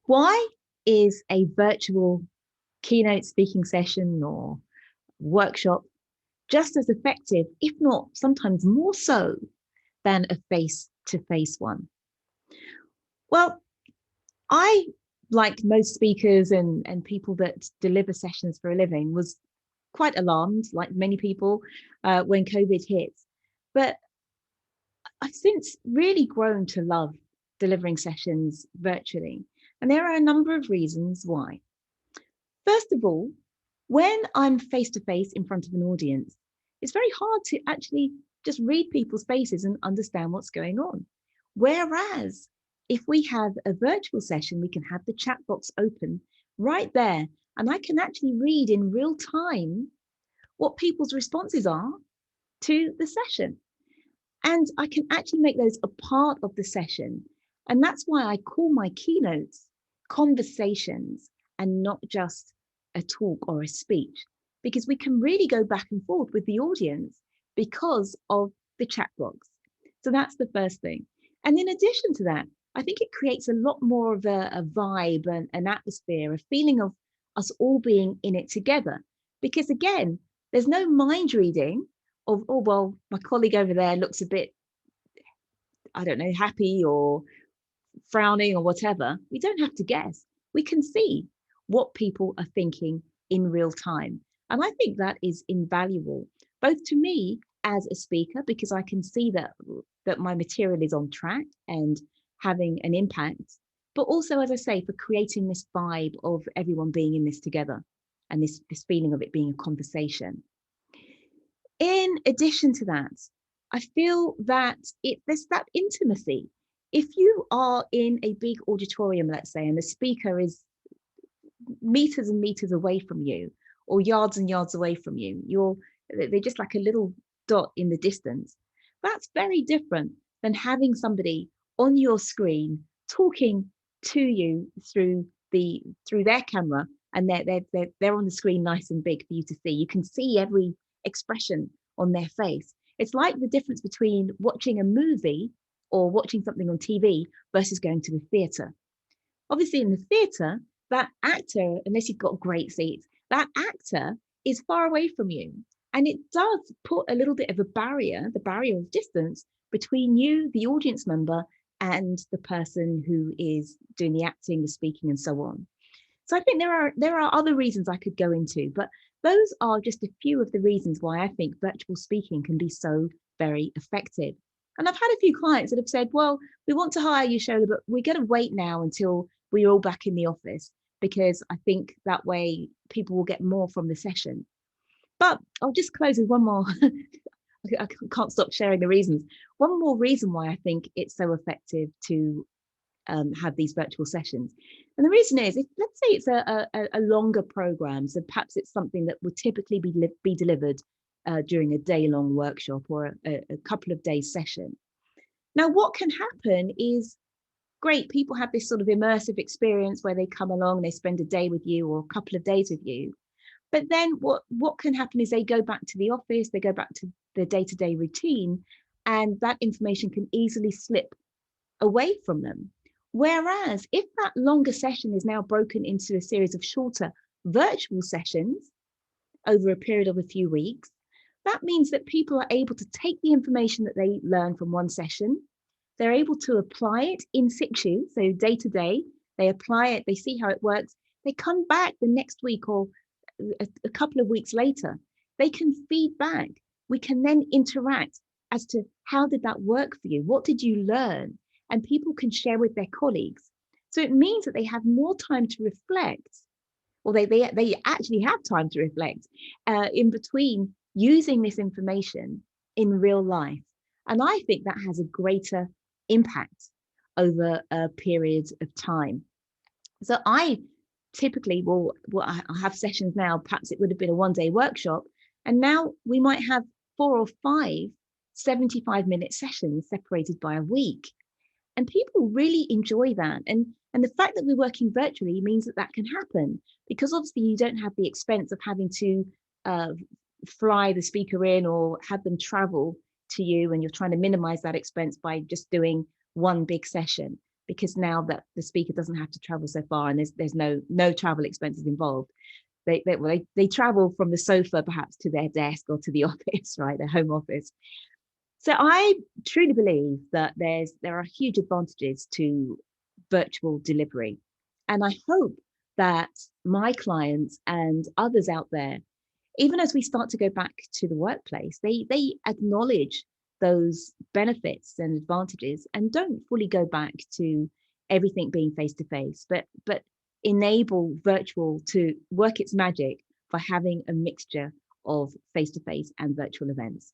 Why is a virtual keynote speaking session or workshop just as effective, if not sometimes more so, than a face to face one? Well, I, like most speakers and people that deliver sessions for a living, was quite alarmed, like many people, when COVID hit. But I've since really grown to love delivering sessions virtually. And there are a number of reasons why. First of all, when I'm face to face in front of an audience, it's very hard to actually just read people's faces and understand what's going on. Whereas if we have a virtual session, we can have the chat box open right there, and I can actually read in real time what people's responses are to the session. And I can actually make those a part of the session. And that's why I call my keynotes conversations and not just a talk or a speech, because we can really go back and forth with the audience because of the chat box. So that's the first thing. And in addition to that, I think it creates a lot more of a vibe and an atmosphere, a feeling of us all being in it together. Because again, there's no mind reading of, oh, well, my colleague over there looks a bit, I don't know, happy or frowning or whatever. We don't have to guess. We can see what people are thinking in real time. And I think that is invaluable, both to me as a speaker, because I can see that my material is on track and having an impact, but also, as I say, for creating this vibe of everyone being in this together and this feeling of it being a conversation. In addition to that, I feel that there's that intimacy. If you are in a big auditorium, let's say, and the speaker is meters and meters away from you, or yards and yards away from you, they're just like a little dot in the distance. That's very different than having somebody on your screen talking to you through their camera, and they're on the screen nice and big for you to see. You can see every expression on their face. It's like the difference between watching a movie or watching something on TV versus going to the theatre. Obviously, in the theatre, that actor, unless you've got great seats, that actor is far away from you. And it does put a little bit of a barrier, the barrier of distance between you, the audience member, and the person who is doing the acting, the speaking, and so on. So I think there are other reasons I could go into, but those are just a few of the reasons why I think virtual speaking can be so very effective. And I've had a few clients that have said, well, we want to hire you, Shola, but we're going to wait now until we're all back in the office, because I think that way people will get more from the session. But I'll just close with one more. I can't stop sharing the reasons. One more reason why I think it's so effective to have these virtual sessions. And the reason is, if let's say it's a longer program, so perhaps it's something that would typically be delivered during a day-long workshop or a couple of days session. Now, what can happen is, great, people have this sort of immersive experience where they come along, they spend a day with you or a couple of days with you. But then what can happen is they go back to the office, they go back to the day-to-day routine, and that information can easily slip away from them. Whereas if that longer session is now broken into a series of shorter virtual sessions over a period of a few weeks, that means that people are able to take the information that they learn from one session, they're able to apply it in situ, so day to day, they apply it, they see how it works, they come back the next week or a couple of weeks later, they can feed back. We can then interact as to, how did that work for you? What did you learn? And people can share with their colleagues. So it means that they have more time to reflect, or they actually have time to reflect in between using this information in real life. And I think that has a greater impact over a period of time. So I typically I have sessions now, perhaps it would have been a one-day workshop, and now we might have 4 or 5 75-minute sessions separated by a week. And people really enjoy that. And the fact that we're working virtually means that that can happen, because obviously you don't have the expense of having to uh, fly the speaker in or have them travel to you, and you're trying to minimize that expense by just doing one big session. because now that the speaker doesn't have to travel so far, and there's no travel expenses involved. They travel from the sofa perhaps to their desk or to the office, right, their home office. So I truly believe that there are huge advantages to virtual delivery. And I hope that my clients and others out there, even as we start to go back to the workplace, they acknowledge those benefits and advantages and don't fully go back to everything being face to face, but enable virtual to work its magic by having a mixture of face to face and virtual events.